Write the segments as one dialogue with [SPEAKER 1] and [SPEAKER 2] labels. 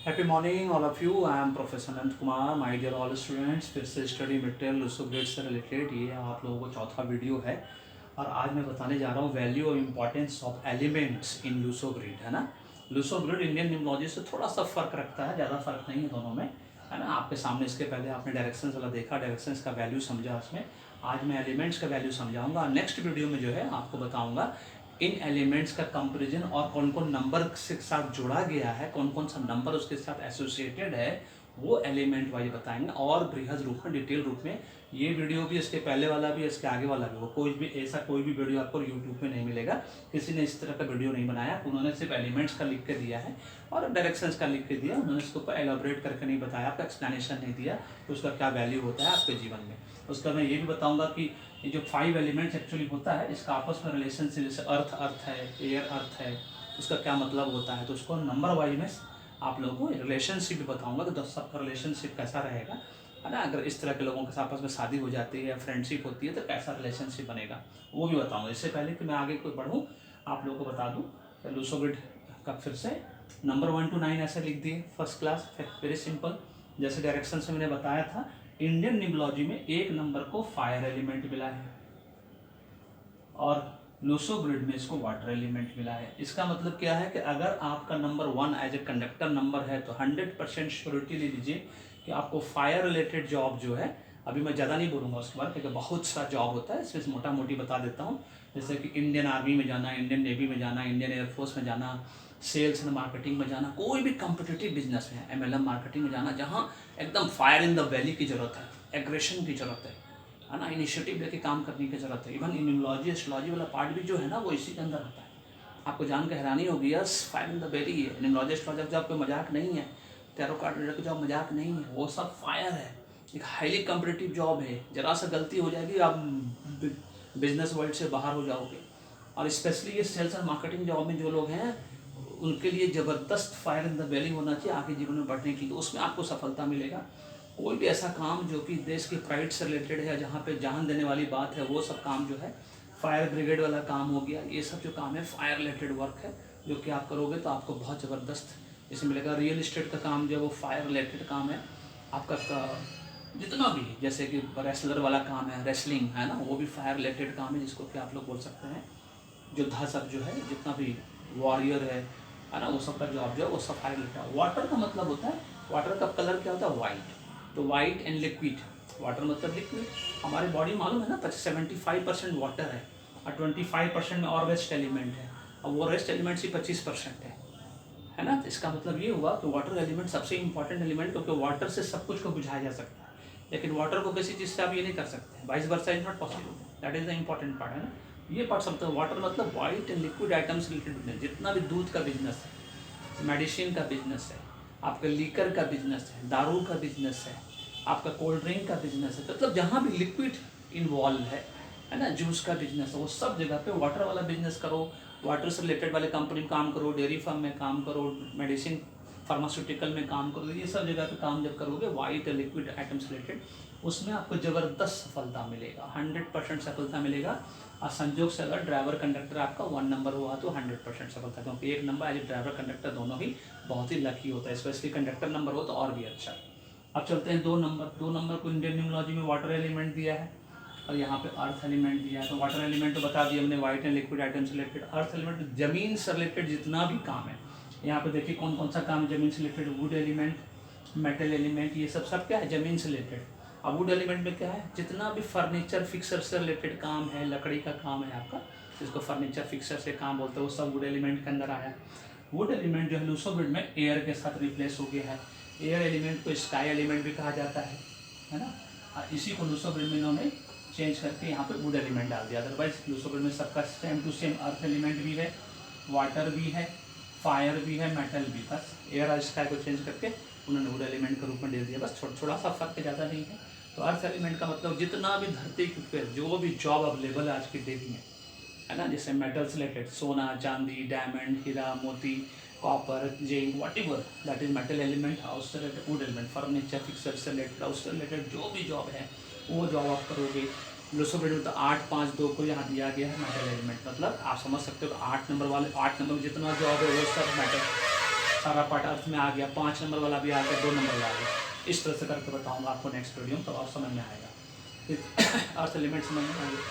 [SPEAKER 1] Happy morning all of you. I am professor Anant Kumar. My dear all students, फिर से study material Lo Shu grid से related ये आप लोगों को चौथा वीडियो है। और आज मैं बताने जा रहा हूँ वैल्यू और importance of elements in Luso grid, है ना। लूसो ग्रिड इंडियन न्यूमरोलॉजी से थोड़ा सा फर्क रखता है, ज़्यादा फर्क नहीं है दोनों में, है ना। आपके सामने इसके पहले आपने डायरेक्शंस वाला देखा, डायरेक्शंस का वैल्यू समझा उसमें। आज मैं एलिमेंट्स का वैल्यू समझाऊंगा। नेक्स्ट वीडियो में जो है आपको बताऊंगा इन एलिमेंट्स का कंपैरिजन और कौन कौन नंबर के साथ जोड़ा गया है, कौन कौन सा नंबर उसके साथ एसोसिएटेड है, वो एलिमेंट वाइज बताएंगे और बृहद रूप में, डिटेल रूप में। ये वीडियो भी, इसके पहले वाला भी, इसके आगे वाला भी, वो कोई भी ऐसा कोई भी वीडियो आपको यूट्यूब पे नहीं मिलेगा। किसी ने इस तरह का वीडियो नहीं बनाया। उन्होंने सिर्फ एलिमेंट्स का लिख के दिया है और डायरेक्शंस का लिख के दिया। उन्होंने इसके ऊपर एलाबोरेट करके नहीं बताया, आपका एक्सप्लेनेशन नहीं दिया कि उसका क्या वैल्यू होता है आपके जीवन में। उसका मैं ये भी बताऊंगा कि ये जो 5 एलिमेंट्स एक्चुअली होता है, इसका आपस में रिलेशनशिप, जैसे अर्थ अर्थ है, एयर अर्थ है, उसका क्या मतलब होता है। तो उसको नंबर वाइज में आप लोगों को रिलेशनशिप भी बताऊंगा कि दोस्त सबका रिलेशनशिप कैसा रहेगा, है ना। अगर इस तरह के लोगों के साथ आपस में शादी हो जाती है या फ्रेंडशिप होती है तो कैसा रिलेशनशिप बनेगा, वो भी बताऊंगा। इससे पहले कि मैं आगे कोई बढ़ूँ, आप लोगों को बता दूँ लूसो ग्रिड का फिर से नंबर 1 to 9 ऐसे लिख दिए, फर्स्ट क्लास, वेरी सिंपल। जैसे डायरेक्शन से मैंने बताया था, इंडियन न्यूमरोलॉजी में एक नंबर को फायर एलिमेंट मिला है और लूसो ग्रिड में इसको वाटर एलिमेंट मिला है। इसका मतलब क्या है कि अगर आपका number 1 as a conductor number है तो 100% श्योरिटी ले लीजिए कि आपको फायर रिलेटेड जॉब जो है, अभी मैं ज़्यादा नहीं बोलूँगा उसके बाद क्योंकि बहुत सा जॉब होता है, इसमें मोटा मोटी बता देता हूँ। जैसे कि इंडियन आर्मी में जाना, इंडियन नेवी में जाना, इंडियन एयरफोर्स में जाना, सेल्स एंड मार्केटिंग में जाना, कोई भी कॉम्पिटिटिव बिजनेस में, MLM मार्केटिंग में जाना, जहाँ एकदम फायर इन द वैली की ज़रूरत है, एग्रेशन की ज़रूरत है ना, इनिशिएटिव लेके काम करने की जरूरत है। इवन न्यूमरोलॉजी एस्ट्रोलॉजी वाला पार्ट भी जो है ना, वो इसी के अंदर आता है। आपको जान के हैरानी होगी, yes, fire in the very है। न्यूमरोलॉजी एस्ट्रोलॉजी जॉब कोई मजाक नहीं है, टैरो कार्ड रीडर की जॉब मजाक नहीं है, वो सब फायर है, एक हाईली कॉम्पिटिटिव जॉब है। जरा सा गलती हो जाएगी आप बिजनेस वर्ल्ड से बाहर हो जाओगे। और स्पेशली ये सेल्स और मार्केटिंग जॉब में जो लोग हैं, उनके लिए ज़बरदस्त फायर इन द वैली होना चाहिए आगे जीवन में बढ़ने के लिए, उसमें आपको सफलता मिलेगा। कोई भी ऐसा काम जो कि देश के प्राइड से रिलेटेड है, जहाँ पे जान देने वाली बात है, वो सब काम जो है, फायर ब्रिगेड वाला काम हो गया, ये सब जो काम है फायर रिलेटेड वर्क है, जो कि आप करोगे तो आपको बहुत ज़बरदस्त इसमें मिलेगा। रियल इस्टेट का काम जो है वो फायर रिलेटेड काम है आपका। जितना भी, जैसे कि रेसलर वाला काम है, रेसलिंग है ना, वो भी फायर रिलेटेड काम है, जिसको कि आप लोग बोल सकते हैं योद्धा सब जो है, जितना भी वॉरियर है ना, वो सब का जॉब जो है वो सब फायर रिलेटेड है। वाटर का मतलब होता है, वाटर का कलर क्या होता है, वाइट। तो वाइट एंड लिक्विड, वाटर मतलब लिक्विड। हमारी बॉडी मालूम है ना 75% वाटर है और 25% में और रेस्ट एलिमेंट है, और वो रेस्ट एलिमेंट ही 25% है ना। तो इसका मतलब ये हुआ कि वाटर एलिमेंट सबसे इंपॉर्टेंट एलिमेंट, क्योंकि वाटर से सब कुछ को बुझाया जा सकता है, लेकिन वाटर को किसी चीज़ से आप ये नहीं कर सकते, vice versa is not possible. That is the important part, है ना। ये पार्ट समझते हैं। वाटर मतलब white and liquid items related business, जितना भी दूध का बिजनेस है, मेडिसिन का बिजनेस है, आपका लीकर का बिजनेस है, दारू का बिजनेस है, आपका कोल्ड ड्रिंक का बिजनेस है, मतलब जहाँ भी लिक्विड इन्वॉल्व है ना, जूस का बिजनेस है, वो सब जगह पे वाटर वाला बिजनेस करो, वाटर से रिलेटेड वाले कंपनी में काम करो, डेयरी फार्म में काम करो, मेडिसिन फार्मास्यूटिकल में काम करो, ये सब जगह पे काम जब करोगे वाइट लिक्विड आइटम्स रिलेटेड, उसमें आपको ज़बरदस्त सफलता मिलेगा, 100% सफलता मिलेगा। और संजोग से अगर ड्राइवर कंडक्टर आपका 1 नंबर हुआ तो 100% सफलता, क्योंकि 1 नंबर एज ड्राइवर कंडक्टर दोनों ही बहुत ही लकी होता है, स्पेशली कंडक्टर नंबर हो तो और भी अच्छा। अब चलते हैं 2 नंबर। 2 नंबर को इंडियन न्यूमरोलॉजी में वाटर एलिमेंट दिया है और यहाँ पे अर्थ एलिमेंट दिया है। तो वाटर एलिमेंट तो बता दिया हमने, वाइट एंड लिक्विड आइटम से रिलेटेड। अर्थ एलिमेंट जमीन से रिलेटेड जितना भी काम है, यहाँ पे देखिए कौन कौन सा काम जमीन से related, wood element, metal element, ये सब क्या है, जमीन से रिलेटेड। अब वुड एलिमेंट में क्या है, जितना भी फर्नीचर फिक्सर से रिलेटेड काम है, लकड़ी का काम है आपका, जिसको फर्नीचर फिक्सर से काम बोलते हैं, वो सब वुड एलिमेंट के अंदर आया। वुड एलिमेंट जो है लूसो ग्रिड में एयर के साथ रिप्लेस हो गया है। एयर एलिमेंट को स्काई एलिमेंट भी कहा जाता है ना। और इसी को लूसो ग्रिड में इन्होंने चेंज करके यहाँ पे वुड एलिमेंट डाल दिया। अदरवाइज लूसो ग्रिड में सबका same to same earth element भी है, वाटर भी है, फायर भी है, मेटल भी, बस एयर और स्काई को चेंज करके उन्होंने वुड एलिमेंट के रूप में दे दिया, बस थोड़ा सा फर्क, ज़्यादा नहीं है। तो अर्थ एलिमेंट का मतलब जितना भी धरती पे जो भी जॉब अवेलेबल है आज की डेट में, है ना, जैसे मेटल्स रिलेटेड, सोना, चांदी, डायमंड, हीरा, मोती, copper, zinc, whatever that is metal element, house से related wood element, furniture fixture से रिलेटेड, हाउस से रिलेटेड जो भी जॉब है वो जॉब आप करोगे। लूसो ग्रिड में तो 8 5 2 को यहाँ दिया गया है मेटल एलिमेंट, मतलब आप समझ सकते हो 8 नंबर वाले 8 नंबर में जितना जॉब है वो सब मेटल सारा पार्ट अर्थ में आ गया, 5 नंबर वाला भी आ गया, 2 नंबर वाला आ गया। इस तरह से करके बताऊंगा आपको नेक्स्ट वीडियो में, तो और समझ में आएगा। अर्थ एलिमेंट समझ में आएगा।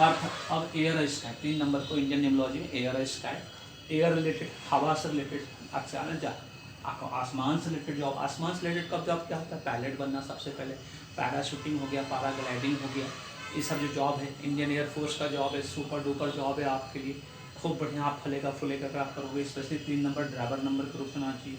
[SPEAKER 1] अर्थ अब एयर स्काई, 3 नंबर को इंडियन निम्नोलॉजी में एयर स्काई, एयर रिलेटेड, हवा से रिलेटेड, आसमान से रिलेटेड जॉब। आसमान से रिलेटेड कब जॉब क्या होता है? पायलट बनना सबसे पहले, पैराशूटिंग हो गया, पैराग्लाइडिंग हो गया, ये सब जो जॉब है इंडियन एयरफोर्स का जॉब है, सुपर डुपर जॉब है आपके लिए, खूब बढ़िया आप फलेगा फूलेगा आप करोगे। स्पेशली 3 नंबर ड्राइवर नंबर के रूप में आना चाहिए,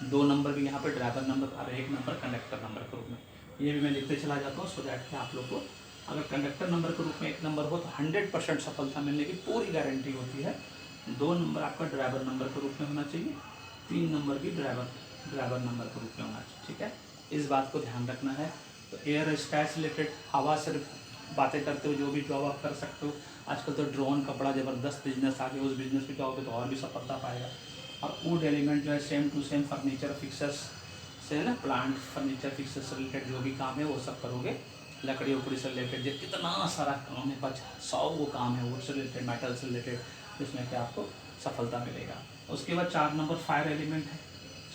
[SPEAKER 1] 2 नंबर भी यहाँ पे ड्राइवर नंबर और 1 नंबर कंडक्टर नंबर के रूप में। ये भी मैं लिखते चला जाता हूँ सो दैट कि आप लोग को अगर कंडक्टर नंबर के रूप में 1 नंबर हो तो 100% सफलता मिलने की पूरी गारंटी होती है। 2 नंबर आपका ड्राइवर नंबर के रूप में होना चाहिए, 3 नंबर भी ड्राइवर नंबर के रूप में होना चाहिए। ठीक है, इस बात को ध्यान रखना है। तो एयर स्काई से रिलेटेड, हवा से बातें करते हो जो भी जॉब आप कर सकते हो। आजकल तो ड्रोन का बड़ा ज़बरदस्त बिजनेस आ गया, उस बिजनेस में जाओगे तो और भी सफलता पाएगा। और वुड एलिमेंट जो है same to same furniture fixtures से है ना, प्लांट फर्नीचर फिक्सर्स से रिलेटेड जो भी काम है वो सब करोगे। लकड़ी उकड़ी से रिलेटेड जो कितना सारा काम है, 100 वो काम है वुड से रिलेटेड, मेटल से रिलेटेड, जिसमें कि आपको सफलता मिलेगा। उसके बाद 4 नंबर फायर एलिमेंट है।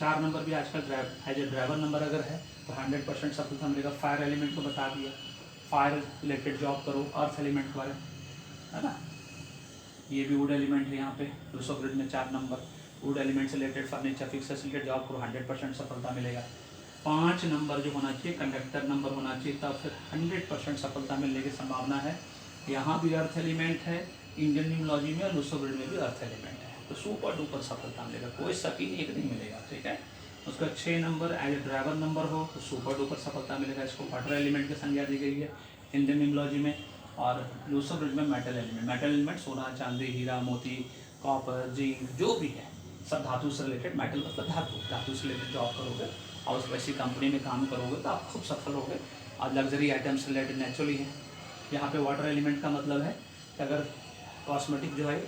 [SPEAKER 1] 4 नंबर भी आजकल एज ए ड्राइवर नंबर अगर है तो 100% सफलता मिलेगा। फायर एलिमेंट को बता दिया, फायर रिलेटेड जॉब करो। अर्थ एलिमेंट वाले है ना, ये भी वुड एलिमेंट है यहाँ पे, लूसो ग्रिड में 4 नंबर वुड एलिमेंट से रिलेटेड फर्नीचर फिक्सर से रिलेटेड जॉब करो, 100% सफलता मिलेगा। 5 नंबर जो होना चाहिए कंडक्टर नंबर होना चाहिए, तब फिर 100% सफलता मिलने की संभावना है। यहाँ भी अर्थ एलिमेंट है इंडियन न्यूमोलॉजी में, और लूसो ग्रिड में भी अर्थ एलिमेंट है, तो सुपर डुपर सफलता मिलेगा, कोई शक ही नहीं मिलेगा। ठीक है, उसका 6 number as a driver number हो तो सुपर डुपर सफलता मिलेगा। इसको वाटर एलिमेंट की संज्ञा दी गई है इंडियन न्यूमोलॉजी में। और लूसो ग्रिड में मेटल एलिमेंट, मेटल एलिमेंट सोना चांदी हीरा मोती कॉपर जिंक जो भी है सब धातु से रिलेटेड, मेटल मतलब धातु से रिलेटेड जॉब करोगे और उस वैसी कंपनी में काम करोगे तो आप खूब सफल होगे। और लग्जरी आइटम से रिलेटेड नेचुरली है। यहाँ पे वाटर एलिमेंट का मतलब है कि अगर कॉस्मेटिक जो है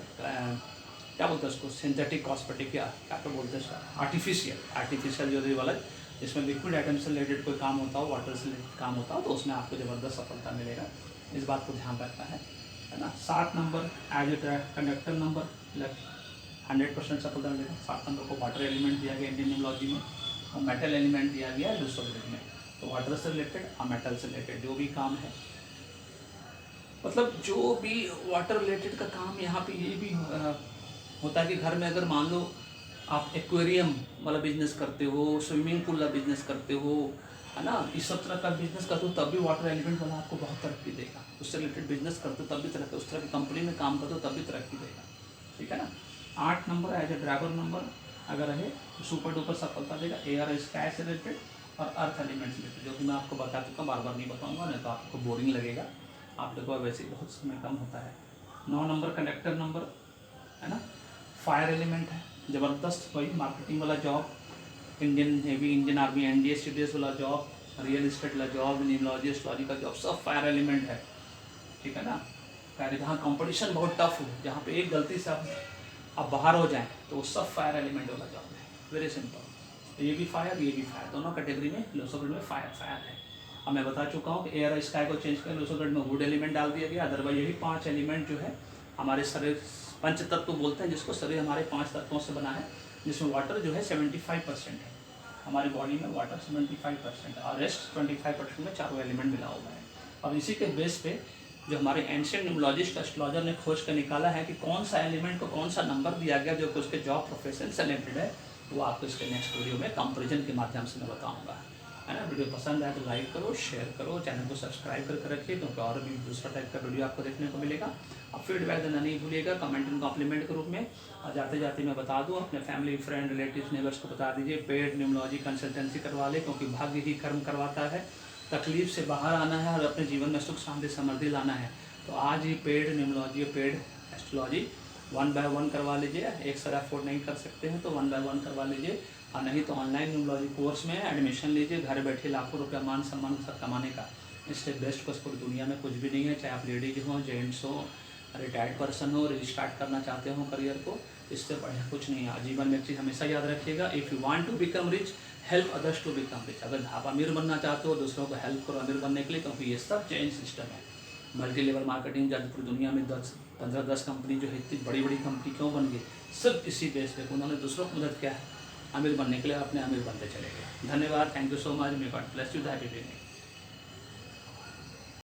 [SPEAKER 1] क्या बोलते हैं उसको, सिंथेटिक कॉस्मेटिक या क्या तो बोलते हैं, आर्टिफिशियल जो है वाला, जिसमें लिक्विड आइटम से रिलेटेड कोई काम होता हो, वाटर से रिलेटेड काम होता हो, तो उसमें आपको ज़बरदस्त सफलता मिलेगा। इस बात को ध्यान रखना है ना। 7 number as a conductor number 100% सफलता मिलेगा। 7 नंबर को वाटर एलिमेंट दिया गया इंडियन न्यूमोलॉजी में, और मेटल एलिमेंट दिया गया लूसो ग्रिड में। तो वाटर से रिलेटेड और मेटल से रिलेटेड जो भी काम है, मतलब जो भी वाटर रिलेटेड का काम यहाँ पे ये भी होता है कि घर में अगर मान लो आप एक्वेरियम वाला बिजनेस करते हो, स्विमिंग पूल वाला बिजनेस करते हो, है ना, इस सब तरह का बिजनेस करते हो, तब भी वाटर एलिमेंट वाला आपको बहुत तरक्की देगा। उससे रिलेटेड बिजनेस करते हो तब भी तरक्की, उस तरह की कंपनी में काम करते हो तब भी तरक्की देगा। ठीक है ना। 8 number as a driver number अगर है तो सुपर डुपर सफलता देगा। एयर स्काई से रिलेटेड और अर्थ एलिमेंट से रिलेटेड, जो कि मैं आपको बता चुका, बार बार नहीं बताऊँगा, नहीं तो आपको बोरिंग लगेगा, आप लोगों का वैसे ही बहुत समय कम होता है। 9 नंबर कंडक्टर नंबर है ना, फायर एलिमेंट है, ज़बरदस्त वही मार्केटिंग वाला job, Indian navy, Indian army, NDA CDS वाला जॉब, रियल इस्टेट वाला जॉब, न्यूमोलॉजी एस्ट्रोलॉजी का जॉब, सब फायर एलिमेंट है। ठीक है ना। जहाँ कंपटीशन बहुत टफ हो, जहाँ पे एक गलती से आप बाहर हो जाएं तो वो सब फायर एलिमेंट वाला जॉब है। वेरी सिंपल, ये भी फायर ये भी फायर, दोनों कैटेगरी में लूसो ग्रिड में फायर है। अब मैं बता चुका हूँ कि एयर स्काई को चेंज कर लूसो ग्रिड में वुड एलिमेंट डाल दिया गया। अदरवाइज यही 5 एलिमेंट जो है हमारे शरीर, पंच तत्व बोलते हैं जिसको, शरीर हमारे 5 तत्वों से बना है, जिसमें वाटर जो है 75% है। हमारी बॉडी में वाटर 75% और रेस्ट 25% में चारों एलिमेंट मिला हुआ है। और इसी के बेस पे जो हमारे एंशिएंट न्यूमोलॉजिस्ट एस्ट्रोलॉजर ने खोज कर निकाला है कि कौन सा एलिमेंट को कौन सा नंबर दिया गया जो कि उसके जॉब प्रोफेशन से रिलेटेड है, वो आपको इसके नेक्स्ट वीडियो में कंपैरिजन के माध्यम से मैं बताऊँगा, है ना। वीडियो पसंद आए तो लाइक करो, शेयर करो, चैनल को सब्सक्राइब करके रखिए, क्योंकि और भी दूसरा टाइप का वीडियो आपको देखने को मिलेगा। अब फीडबैक देना नहीं भूलिएगा कमेंट एंड कॉम्प्लीमेंट के रूप में। और जाते जाते मैं बता दूं, अपने फैमिली फ्रेंड रिलेटिव्स नेबर्स को बता दीजिए, पेड न्यूमोलॉजी कंसल्टेंसी करवा ले, क्योंकि भाग्य ही कर्म करवाता है। तकलीफ से बाहर आना है और अपने जीवन में सुख शांति समृद्धि लाना है, तो आज ही paid numerology, paid astrology 1 by 1 करवा लीजिए। एक साथ अफोर्ड नहीं कर सकते हैं तो 1 by 1 करवा लीजिए, और नहीं तो ऑनलाइन न्यूमोलॉजी कोर्स में एडमिशन लीजिए। घर बैठे लाखों रुपया मान सम्मान सब कमाने का, इससे बेस्ट कोर्स पूरी दुनिया में कुछ भी नहीं है। चाहे आप लेडीज हो, जेंट्स हो, रिटायर्ड पर्सन हो, रिस्टार्ट करना चाहते हो करियर को, इससे बढ़िया कुछ नहीं है। जीवन में एक चीज़ हमेशा याद रखिएगा, if you want to become rich help others to become rich. अगर आप अमीर बनना चाहते हो, दूसरों को हेल्प करो अमीर बनने के लिए, क्योंकि ये सब चेंज सिस्टम है। मल्टी लेवल मार्केटिंग जब पूरी दुनिया में 15-10 कंपनी जो है इतनी बड़ी बड़ी कंपनी क्यों बन गई? सिर्फ इसी बेस पे उन्होंने दूसरों को मदद किया है, अमीर बनने के लिए अपने अमीर बनते चले गए। धन्यवाद, thank you so much, may God bless you, happy weekend.